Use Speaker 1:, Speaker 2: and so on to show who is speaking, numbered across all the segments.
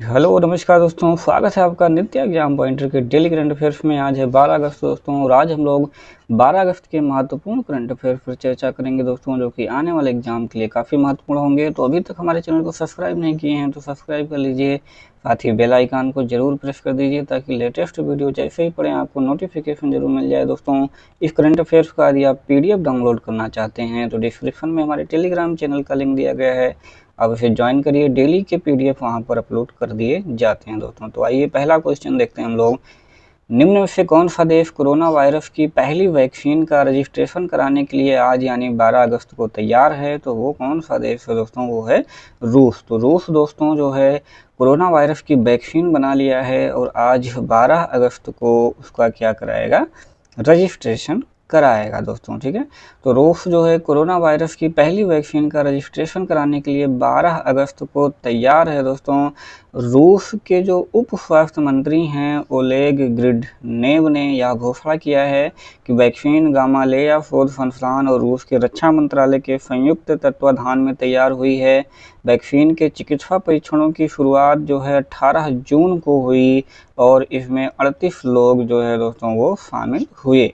Speaker 1: Hello नमस्कार दोस्तों, स्वागत है आपका नित्य एग्जाम पॉइंटर के डेली करंट अफेयर्स में। आज है 12 अगस्त दोस्तों, और आज हम लोग 12 अगस्त के महत्वपूर्ण करंट अफेयर पर चर्चा करेंगे दोस्तों, जो कि आने वाले एग्जाम के लिए काफ़ी महत्वपूर्ण होंगे। तो अभी तक हमारे चैनल को सब्सक्राइब नहीं किए हैं तो सब्सक्राइब कर लीजिए, साथ ही बेल आइकान को जरूर प्रेस कर दीजिए ताकि लेटेस्ट वीडियो जैसे ही पड़े आपको नोटिफिकेशन जरूर मिल जाए। दोस्तों, इस करंट अफेयर्स का यदि आप PDF डाउनलोड करना चाहते हैं तो डिस्क्रिप्शन में हमारे टेलीग्राम चैनल का लिंक दिया गया है, आप इसे ज्वाइन करिए। डेली के PDF वहाँ पर अपलोड कर दिए जाते हैं दोस्तों। तो आइए पहला क्वेश्चन देखते हैं हम लोग। निम्न में से कौन सा देश कोरोना वायरस की पहली वैक्सीन का रजिस्ट्रेशन कराने के लिए आज यानी 12 अगस्त को तैयार है? तो वो कौन सा देश है दोस्तों? वो है रूस। तो रूस दोस्तों जो है कोरोना वायरस की वैक्सीन बना लिया है और आज 12 अगस्त को उसका क्या कराएगा, रजिस्ट्रेशन कराएगा दोस्तों। ठीक है, तो रूस जो है कोरोना वायरस की पहली वैक्सीन का रजिस्ट्रेशन कराने के लिए 12 अगस्त को तैयार है दोस्तों। रूस के जो उप स्वास्थ्य मंत्री हैं ओलेग ग्रिडनेव ने यह घोषणा किया है कि वैक्सीन गामालेया शोध संस्थान और रूस के रक्षा मंत्रालय के संयुक्त तत्वाधान में तैयार हुई है। वैक्सीन के चिकित्सा परीक्षणों की शुरुआत जो है 18 जून को हुई और इसमें 38 लोग जो है दोस्तों वो शामिल हुए।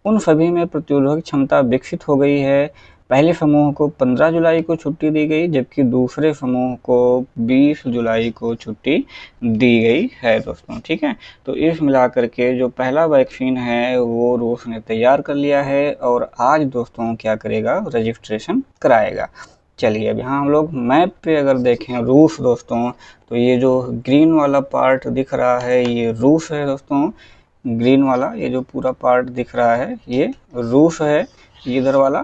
Speaker 1: उन सभी में प्रतिरोधक क्षमता विकसित हो गई है। पहले समूह को 15 जुलाई को छुट्टी दी गई, जबकि दूसरे समूह को 20 जुलाई को छुट्टी दी गई है दोस्तों। ठीक है, तो इस मिलाकर के जो पहला वैक्सीन है वो रूस ने तैयार कर लिया है और आज दोस्तों क्या करेगा, रजिस्ट्रेशन कराएगा। चलिए अब यहाँ हम लोग मैप पे अगर देखें रूस दोस्तों, तो ये जो ग्रीन वाला पार्ट दिख रहा है ये रूस है दोस्तों। ग्रीन वाला ये जो पूरा पार्ट दिख रहा है ये रूस है। इधर वाला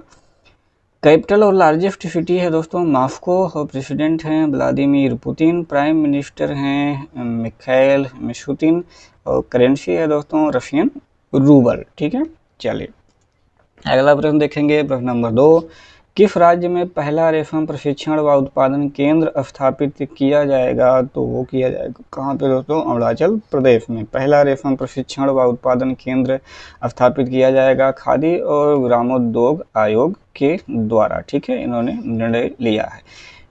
Speaker 1: कैपिटल और लार्जेस्ट सिटी है दोस्तों मॉस्को, और प्रेसिडेंट हैं व्लादिमीर पुतिन, प्राइम मिनिस्टर हैं मिखाइल मिशुतिन, और करेंसी है दोस्तों रशियन रूबल। ठीक है, चलिए अगला प्रश्न देखेंगे। प्रश्न नंबर 2, किस राज्य में पहला रेशम प्रशिक्षण व उत्पादन केंद्र स्थापित किया जाएगा? तो वो किया जाएगा कहाँ पे दोस्तों? अरुणाचल प्रदेश में पहला रेशम प्रशिक्षण व उत्पादन केंद्र स्थापित किया जाएगा खादी और ग्रामोद्योग आयोग के द्वारा। ठीक है, इन्होंने निर्णय लिया है।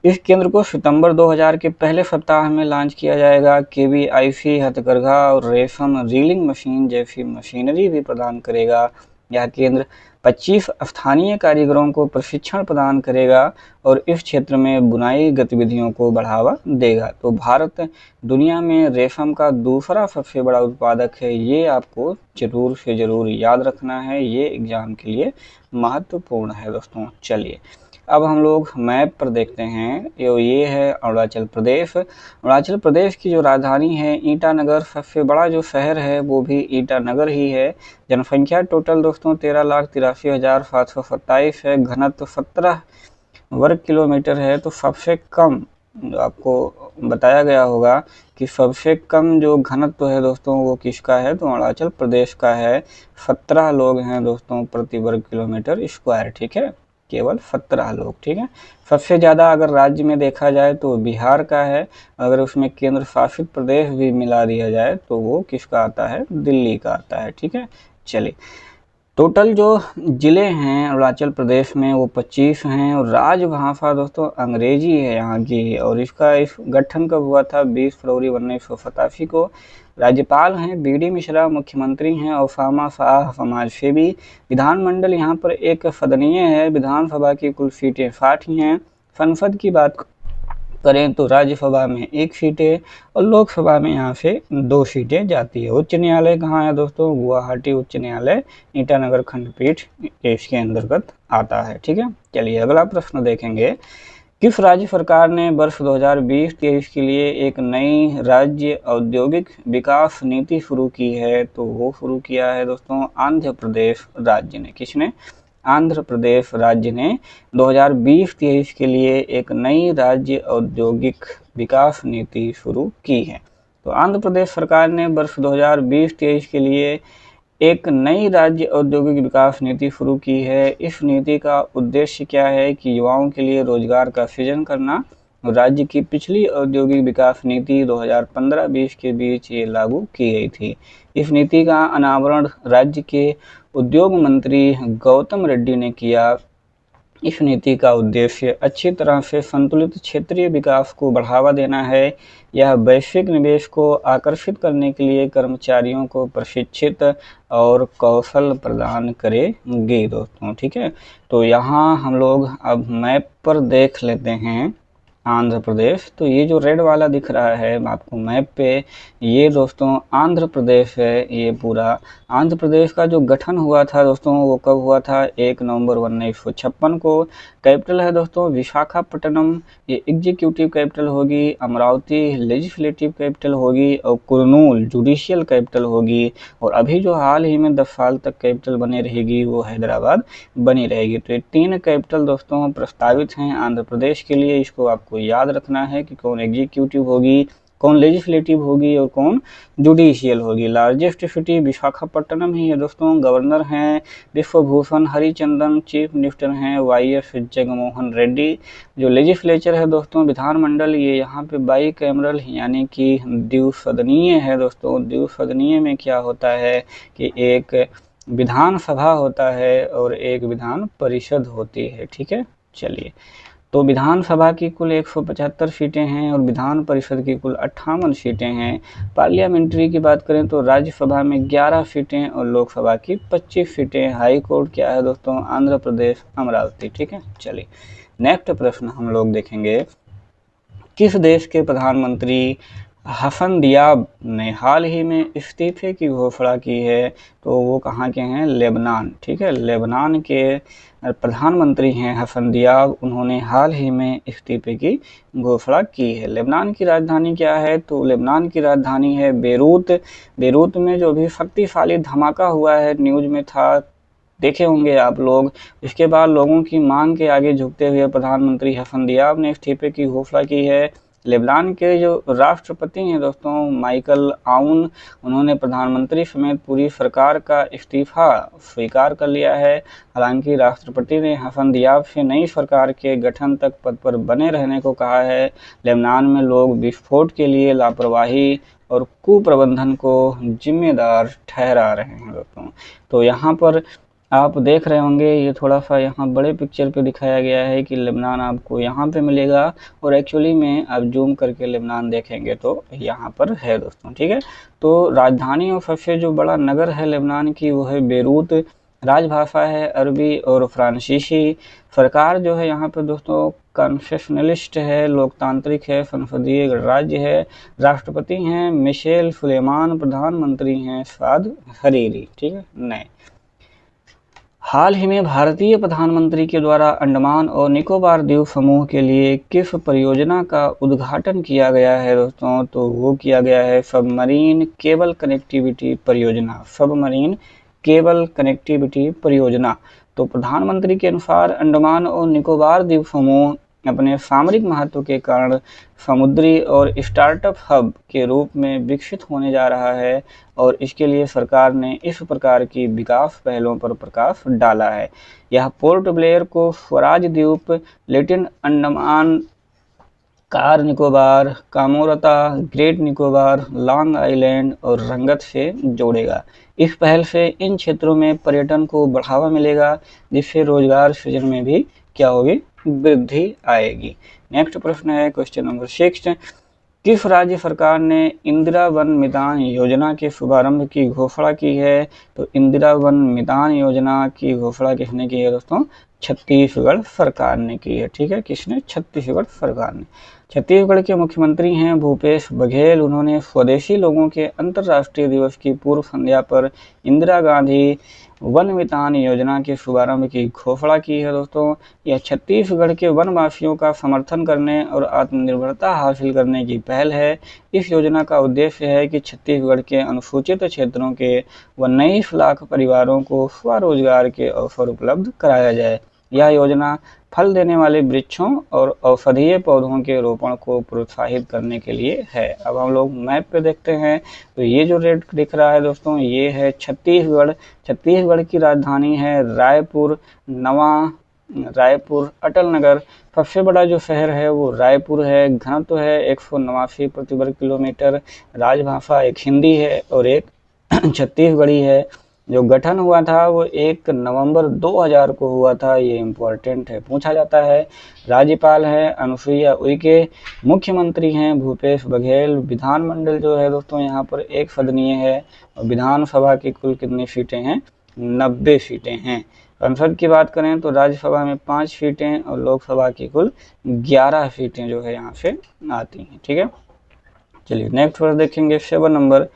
Speaker 1: इस केंद्र को सितंबर 2000 के पहले सप्ताह में लॉन्च किया जाएगा। KVIC हथकरघा और रेशम रीलिंग मशीन जैसी मशीनरी भी प्रदान करेगा। यह केंद्र 25 स्थानीय कारीगरों को प्रशिक्षण प्रदान करेगा और इस क्षेत्र में बुनाई गतिविधियों को बढ़ावा देगा। तो भारत दुनिया में रेशम का दूसरा सबसे बड़ा उत्पादक है, ये आपको जरूर से जरूर याद रखना है, ये एग्जाम के लिए महत्वपूर्ण है दोस्तों। चलिए अब हम लोग मैप पर देखते हैं। ये है अरुणाचल प्रदेश। अरुणाचल प्रदेश की जो राजधानी है ईटानगर, सबसे बड़ा जो शहर है वो भी ईटानगर ही है। जनसंख्या टोटल दोस्तों 13,83,727 है। घनत्व 17 वर्ग किलोमीटर है। तो सबसे कम आपको बताया गया होगा कि सबसे कम जो घनत्व है दोस्तों वो किसका है? तो अरुणाचल प्रदेश का है। 17 लोग हैं दोस्तों प्रति वर्ग किलोमीटर स्क्वायर। ठीक है, केवल 17 लोग। ठीक है, सबसे ज़्यादा अगर राज्य में देखा जाए तो बिहार का है। अगर उसमें केंद्र शासित प्रदेश भी मिला दिया जाए तो वो किसका आता है? दिल्ली का आता है। ठीक है, चलिए टोटल जो ज़िले हैं अरुणाचल प्रदेश में वो 25 हैं और राजभाषा दोस्तों अंग्रेजी है यहाँ की। और इसका इस गठन कब हुआ था? 20 फरवरी 1987 को। राज्यपाल हैं BD मिश्रा, मुख्यमंत्री हैं ओसामा शाह, समाजसेवी। विधानमंडल यहाँ पर एक सदनीय है। विधानसभा की कुल सीटें 60 ही हैं। संसद की बात करें तो राज्यसभा में 1 सीट है और लोकसभा में यहाँ से 2 सीटें जाती है। उच्च न्यायालय कहाँ है दोस्तों? गुवाहाटी उच्च न्यायालय ईटानगर खंडपीठ इसके अंतर्गत आता है। ठीक है, चलिए अगला प्रश्न देखेंगे। किस राज्य सरकार ने वर्ष 2020-23 के लिए एक नई राज्य औद्योगिक विकास नीति शुरू की है? तो वो शुरू किया है दोस्तों आंध्र प्रदेश राज्य ने। किसने? आंध्र प्रदेश राज्य ने 2020-23 के लिए एक नई राज्य औद्योगिक विकास नीति शुरू की है। तो आंध्र प्रदेश सरकार ने वर्ष 2020-23 के लिए एक नई राज्य औद्योगिक विकास नीति शुरू की है। इस नीति का उद्देश्य क्या है कि युवाओं के लिए रोजगार का सृजन करना। राज्य की पिछली औद्योगिक विकास नीति 2015-20 के बीच ये लागू की गई थी। इस नीति का अनावरण राज्य के उद्योग मंत्री गौतम रेड्डी ने किया। इस नीति का उद्देश्य अच्छी तरह से संतुलित क्षेत्रीय विकास को बढ़ावा देना है। यह वैश्विक निवेश को आकर्षित करने के लिए कर्मचारियों को प्रशिक्षित और कौशल प्रदान करेंगे दोस्तों। ठीक है, तो यहाँ हम लोग अब मैप पर देख लेते हैं आंध्र प्रदेश। तो ये जो रेड वाला दिख रहा है आपको मैप पे, ये दोस्तों आंध्र प्रदेश है। ये पूरा आंध्र प्रदेश का जो गठन हुआ था दोस्तों, वो कब हुआ था? 1 नवंबर 1956 को। कैपिटल है दोस्तों विशाखापट्टनम, ये एग्जीक्यूटिव कैपिटल होगी। अमरावती लेजिस्लेटिव कैपिटल होगी और कुरनूल जुडिशियल कैपिटल होगी। और अभी जो हाल ही में 10 साल तक कैपिटल बने रहेगी वो हैदराबाद बनी रहेगी। तो ये 3 कैपिटल दोस्तों प्रस्तावित हैं आंध्र प्रदेश के लिए। इसको आपको याद रखना है कि कौन एग्जीक्यूटिव होगी, कौन लेजिस्लेटिव होगी और कौन जुडिशियल होगी। लार्जेस्ट सिटी विशाखापट्टनम ही है दोस्तों। गवर्नर हैं विश्वभूषण हरिचंदन, चीफ मिनिस्टर हैं वाईएस जगनमोहन रेड्डी। जो लेजिस्लेचर है दोस्तों विधानमंडल, ये यहाँ पे बाईकैमरल यानी कि द्विसदनीय है दोस्तों। द्विसदनीय में क्या होता है कि एक विधानसभा होता है और एक विधान परिषद होती है। ठीक है, चलिए, तो विधानसभा की कुल 175 सीटें हैं और विधान परिषद की कुल 58 सीटें हैं। पार्लियामेंट्री की बात करें तो राज्यसभा में 11 सीटें और लोकसभा की 25 सीटें। हाई कोर्ट क्या है दोस्तों? आंध्र प्रदेश अमरावती। ठीक है, चलिए नेक्स्ट प्रश्न हम लोग देखेंगे। किस देश के प्रधानमंत्री हसन दियाब ने हाल ही में इस्तीफे की घोषणा की है? तो वो कहाँ के हैं? लेबनान। ठीक है, लेबनान के प्रधानमंत्री हैं हसन दियाब। उन्होंने हाल ही में इस्तीफे की घोषणा की है। लेबनान की राजधानी क्या है? तो लेबनान की राजधानी है बेरूत। बेरूत में जो भी शक्तिशाली धमाका हुआ है, न्यूज में था, देखे होंगे आप लोग। इसके बाद लोगों की मांग के आगे झुकते हुए प्रधानमंत्री हसन दियाब ने इस्तीफे की घोषणा की है। लेबनान के जो राष्ट्रपति हैं दोस्तों माइकल आउन, उन्होंने प्रधानमंत्री समेत पूरी सरकार का इस्तीफा स्वीकार कर लिया है। हालांकि राष्ट्रपति ने हसन दियाब से नई सरकार के गठन तक पद पर बने रहने को कहा है। लेबनान में लोग विस्फोट के लिए लापरवाही और कुप्रबंधन को जिम्मेदार ठहरा रहे हैं दोस्तों। तो यहाँ पर आप देख रहे होंगे, ये थोड़ा सा यहाँ बड़े पिक्चर पे दिखाया गया है कि लेबनान आपको यहाँ पे मिलेगा और एक्चुअली में आप जूम करके लेबनान देखेंगे तो यहाँ पर है दोस्तों। ठीक है, तो राजधानी और सबसे जो बड़ा नगर है लेबनान की वो है बेरूत। राजभाषा है अरबी और फ्रांसीसी। सरकार जो है यहाँ पर दोस्तों कॉन्स्टिट्यूशनलिस्ट है, लोकतांत्रिक है, संसदीय राज्य है। राष्ट्रपति हैं मिशेल सुलेमान, प्रधानमंत्री हैं साद हरीरी। ठीक है, नए हाल ही में भारतीय प्रधानमंत्री के द्वारा अंडमान और निकोबार द्वीप समूह के लिए किस परियोजना का उद्घाटन किया गया है दोस्तों? तो वो किया गया है सबमरीन केबल कनेक्टिविटी परियोजना। सबमरीन केबल कनेक्टिविटी परियोजना। तो प्रधानमंत्री के अनुसार अंडमान और निकोबार द्वीप समूह अपने सामरिक महत्व के कारण समुद्री और स्टार्टअप हब के रूप में विकसित होने जा रहा है और इसके लिए सरकार ने इस प्रकार की विकास पहलों पर प्रकाश डाला है। यह पोर्ट ब्लेयर को Swaraj Dweep, Little Andaman, Car Nicobar, Kamorta, Great Nicobar, Long Island और रंगत से जोड़ेगा। इस पहल से इन क्षेत्रों में पर्यटन को बढ़ावा मिलेगा, जिससे रोजगार सृजन में भी क्या होगी? वृद्धि आएगी। नेक्स्ट प्रश्न है क्वेश्चन नंबर 6। किस राज्य सरकार ने इंदिरा वन मितान योजना के शुभारंभ की घोषणा की है? तो इंदिरा वन मितान योजना की घोषणा किसने की है दोस्तों? छत्तीसगढ़ सरकार ने की है। ठीक है, किसने? छत्तीसगढ़ सरकार ने। छत्तीसगढ़ के मुख्यमंत्री हैं भूपेश बघेल। उन्होंने स्वदेशी लोगों के अंतर्राष्ट्रीय दिवस की पूर्व संध्या पर इंदिरा गांधी वन मितान योजना के शुभारंभ की घोषणा की है दोस्तों। यह छत्तीसगढ़ के वनवासियों का समर्थन करने और आत्मनिर्भरता हासिल करने की पहल है। इस योजना का उद्देश्य है कि छत्तीसगढ़ के अनुसूचित क्षेत्रों के 19 लाख परिवारों को स्वरोजगार के अवसर उपलब्ध कराया जाए। यह योजना फल देने वाले वृक्षों और औषधीय पौधों के रोपण को प्रोत्साहित करने के लिए है। अब हम लोग मैप पे देखते हैं तो ये जो रेड दिख रहा है दोस्तों, ये है छत्तीसगढ़। छत्तीसगढ़ की राजधानी है रायपुर, नवा रायपुर, अटल नगर। सबसे बड़ा जो शहर है वो रायपुर है। घनत्व है 189 प्रति वर्ग किलोमीटर। राजभाषा एक हिंदी है और एक छत्तीसगढ़ी है। जो गठन हुआ था वो 1 नवंबर 2000 को हुआ था। ये इम्पोर्टेंट है, पूछा जाता है। राज्यपाल है अनुसुईया उइके, मुख्यमंत्री हैं भूपेश बघेल। विधानमंडल जो है दोस्तों यहाँ पर एक सदनीय है। और विधानसभा की कुल कितनी सीटें हैं? 90 सीटें हैं। संसद की बात करें तो राज्यसभा में 5 सीटें और लोकसभा की कुल 11 सीटें जो है यहाँ से आती हैं। ठीक है, चलिए नेक्स्ट वर्ड देखेंगे 7 नंबर।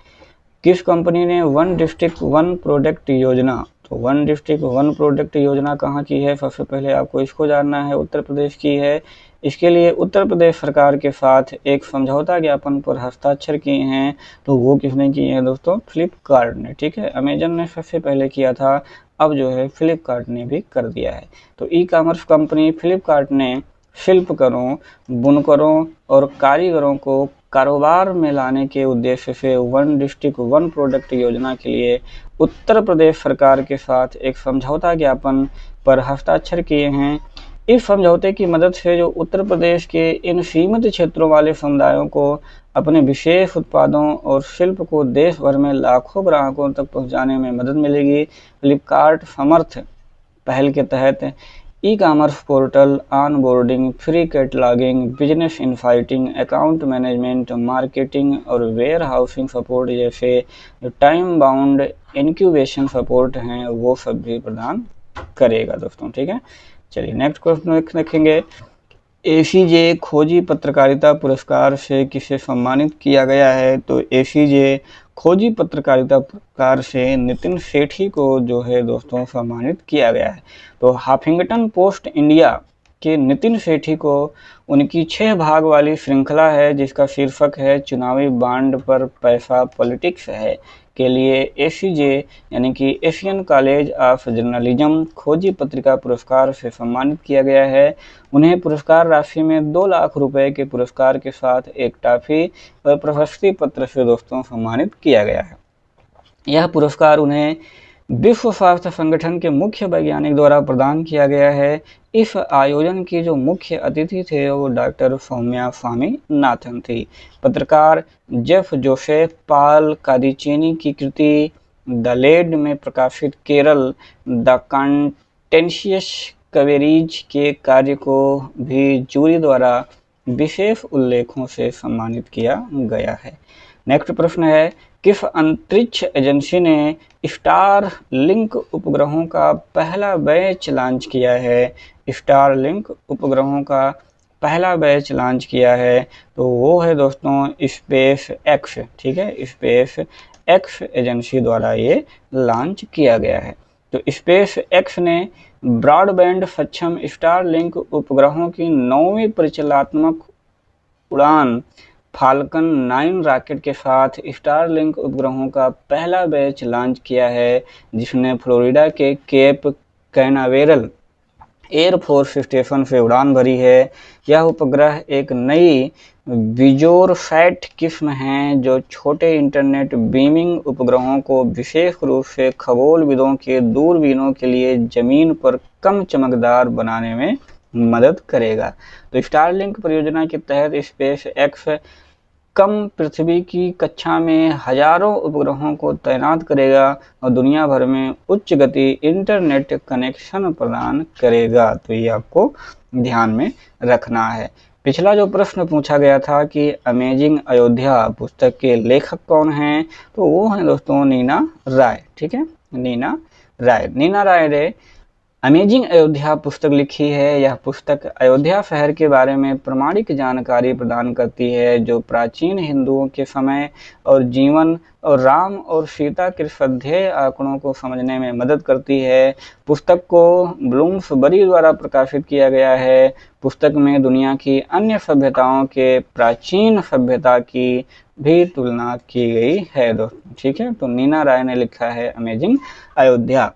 Speaker 1: किस कंपनी ने वन डिस्ट्रिक्ट वन प्रोडक्ट योजना, तो वन डिस्ट्रिक्ट वन प्रोडक्ट योजना कहाँ की है? सबसे पहले आपको इसको जानना है। उत्तर प्रदेश की है। इसके लिए उत्तर प्रदेश सरकार के साथ एक समझौता ज्ञापन पर हस्ताक्षर किए हैं। तो वो किसने किए हैं दोस्तों? फ्लिपकार्ट ने। ठीक है, अमेजन ने सबसे पहले किया था, अब जो है फ्लिपकार्ट ने भी कर दिया है। तो ई कॉमर्स कंपनी फ्लिपकार्ट ने शिल्पकारों, बुनकरों और कारीगरों को कारोबार में लाने के उद्देश्य से वन डिस्ट्रिक्ट वन प्रोडक्ट योजना के लिए उत्तर प्रदेश सरकार के साथ एक समझौता ज्ञापन पर हस्ताक्षर किए हैं। इस समझौते की मदद से जो उत्तर प्रदेश के इन सीमित क्षेत्रों वाले समुदायों को अपने विशेष उत्पादों और शिल्प को देश भर में लाखों ग्राहकों तक पहुंचाने में मदद मिलेगी। फ्लिपकार्ट समर्थ पहल के तहत e commerce portal, onboarding, free cataloguing, business insighting, account management, marketing और वेयर हाउसिंग सपोर्ट जैसे जो टाइम बाउंड इंक्यूबेशन सपोर्ट हैं वो सब भी प्रदान करेगा दोस्तों। ठीक है, चलिए नेक्स्ट क्वेश्चन देखेंगे। एसीजे खोजी पत्रकारिता पुरस्कार से किसे सम्मानित किया गया है? तो एसीजे खोजी पत्रकारिता पुरस्कार से नितिन सेठी को जो है दोस्तों सम्मानित किया गया है। तो हफिंगटन पोस्ट इंडिया के नितिन सेठी को उनकी 6 भाग वाली श्रृंखला है जिसका शीर्षक है चुनावी बांड पर पैसा पॉलिटिक्स है के लिए एसीजे यानी कि एशियन कॉलेज ऑफ जर्नलिज्म खोजी पत्रिका पुरस्कार से सम्मानित किया गया है। उन्हें पुरस्कार राशि में 2 लाख रुपए के पुरस्कार के साथ एक टॉफी और प्रशस्ति पत्र से दोस्तों सम्मानित किया गया है। यह पुरस्कार उन्हें विश्व स्वास्थ्य संगठन के मुख्य वैज्ञानिक द्वारा प्रदान किया गया है। इस आयोजन की जो मुख्य अतिथि थे वो डॉक्टर सौम्या स्वामीनाथन थी। पत्रकार जेफ जोसेफ पॉल कादिचिनी की कृति द लेड में प्रकाशित केरल द कॉन्टेंशियस कवेरीज के कार्य को भी जूरी द्वारा विशेष उल्लेखों से सम्मानित किया गया है। नेक्स्ट प्रश्न है, किस अंतरिक्ष एजेंसी ने स्टार लिंक उपग्रहों का पहला बैच लॉन्च किया है? स्टार लिंक उपग्रहों का पहला बैच लॉन्च किया है तो वो है दोस्तों स्पेस एक्स। ठीक है, स्पेस एक्स एजेंसी द्वारा ये लॉन्च किया गया है। तो स्पेस एक्स ने ब्रॉडबैंड सक्षम स्टार लिंक उपग्रहों की 9वीं परिचालनात्मक उड़ान फाल्कन 9 रॉकेट के साथ स्टारलिंक उपग्रहों का पहला बैच लॉन्च किया है जिसने फ्लोरिडा के केप कैनावेरल एयरफोर्स स्टेशन से उड़ान भरी है। यह उपग्रह एक नई विजोरसैट किस्म है जो छोटे इंटरनेट बीमिंग उपग्रहों को विशेष रूप से खगोलविदों के दूरबीनों के लिए जमीन पर कम चमकदार बनाने में मदद करेगा। तो स्टारलिंक परियोजना के तहत स्पेस एक्स कम पृथ्वी की कक्षा में हजारों उपग्रहों को तैनात करेगा और दुनिया भर में उच्च गति इंटरनेट कनेक्शन प्रदान करेगा। तो ये आपको ध्यान में रखना है। पिछला जो प्रश्न पूछा गया था कि अमेजिंग अयोध्या पुस्तक के लेखक कौन हैं, तो वो हैं दोस्तों नीना राय। ठीक है, नीना राय ने अमेजिंग अयोध्या पुस्तक लिखी है। यह पुस्तक अयोध्या शहर के बारे में प्रामाणिक जानकारी प्रदान करती है जो प्राचीन हिंदुओं के समय और जीवन और राम और सीता के श्रद्धेय आंकड़ों को समझने में मदद करती है। पुस्तक को ब्लूम्सबरी द्वारा प्रकाशित किया गया है। पुस्तक में दुनिया की अन्य सभ्यताओं के प्राचीन सभ्यता की भी तुलना की गई है दोस्तों। ठीक है, तो नीना राय ने लिखा है अमेजिंग अयोध्या।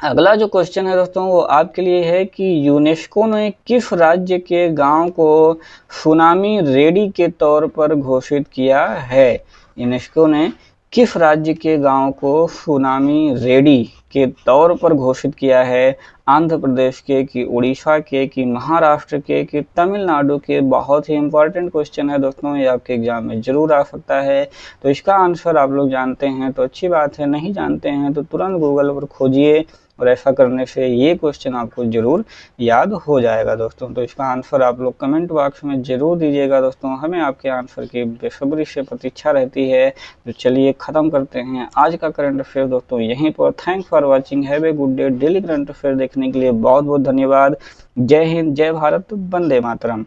Speaker 1: अगला जो क्वेश्चन है दोस्तों वो आपके लिए है कि यूनेस्को ने किस राज्य के गांव को सुनामी रेडी के तौर पर घोषित किया है? यूनेस्को ने किस राज्य के गांव को सुनामी रेडी के तौर पर घोषित किया है? आंध्र प्रदेश के, कि उड़ीसा के, कि महाराष्ट्र के, कि तमिलनाडु के? बहुत ही इंपॉर्टेंट क्वेश्चन है दोस्तों, ये आपके एग्जाम में जरूर आ सकता है। तो इसका आंसर आप लोग जानते हैं तो अच्छी बात है, नहीं जानते हैं तो तुरंत गूगल पर खोजिए, और ऐसा करने से ये क्वेश्चन आपको जरूर याद हो जाएगा दोस्तों। तो इसका आंसर आप लोग कमेंट बॉक्स में जरूर दीजिएगा दोस्तों, हमें आपके आंसर की बेसब्री से प्रतीक्षा रहती है। तो चलिए ख़त्म करते हैं आज का करंट अफेयर दोस्तों यहीं पर। Thanks for watching, have a good day. Daily current affair देखने के लिए बहुत बहुत धन्यवाद। जय हिंद, जय भारत, वंदे मातरम।